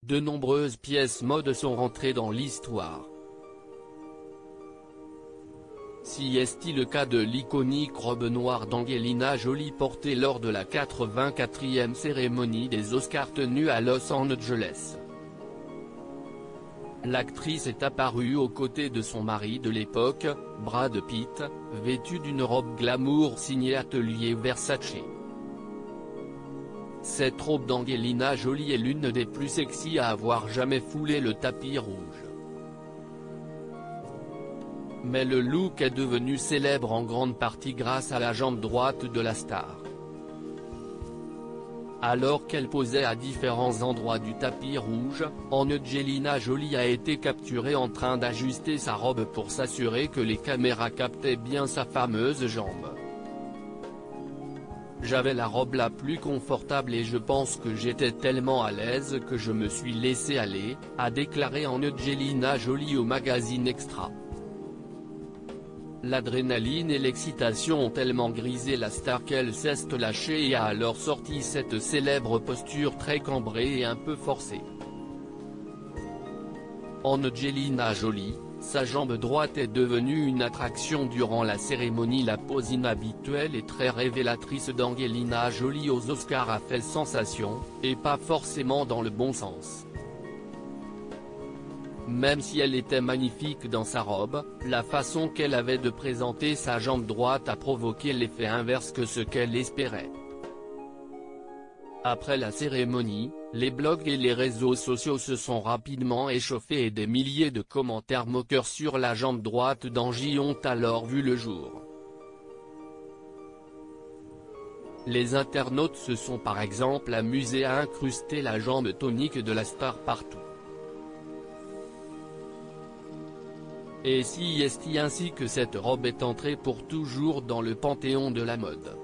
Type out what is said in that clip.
de nombreuses pièces mode sont rentrées dans l'histoire. Si est le cas de l'iconique robe noire d'Angelina Jolie portée lors de la 84e cérémonie des Oscars tenue à Los Angeles. L'actrice est apparue aux côtés de son mari de l'époque, Brad Pitt, vêtue d'une robe glamour signée Atelier Versace. Cette robe d'Angelina Jolie est l'une des plus sexy à avoir jamais foulé le tapis rouge. Mais le look est devenu célèbre en grande partie grâce à la jambe droite de la star. Alors qu'elle posait à différents endroits du tapis rouge, Angelina Jolie a été capturée en train d'ajuster sa robe pour s'assurer que les caméras captaient bien sa fameuse jambe. J'avais la robe la plus confortable et je pense que j'étais tellement à l'aise que je me suis laissé aller, a déclaré Angelina Jolie au magazine Extra. L'adrénaline et l'excitation ont tellement grisé la star qu'elle s'est lâchée et a alors sorti cette célèbre posture très cambrée et un peu forcée. Angelina Jolie, sa jambe droite est devenue une attraction durant la cérémonie. La pose inhabituelle et très révélatrice d'Angelina Jolie aux Oscars a fait sensation, et pas forcément dans le bon sens. Même si elle était magnifique dans sa robe, la façon qu'elle avait de présenter sa jambe droite a provoqué l'effet inverse que ce qu'elle espérait. Après la cérémonie, les blogs et les réseaux sociaux se sont rapidement échauffés et des milliers de commentaires moqueurs sur la jambe droite d'Angie ont alors vu le jour. Les internautes se sont par exemple amusés à incruster la jambe tonique de la star partout. Et si est ainsi que cette robe est entrée pour toujours dans le panthéon de la mode.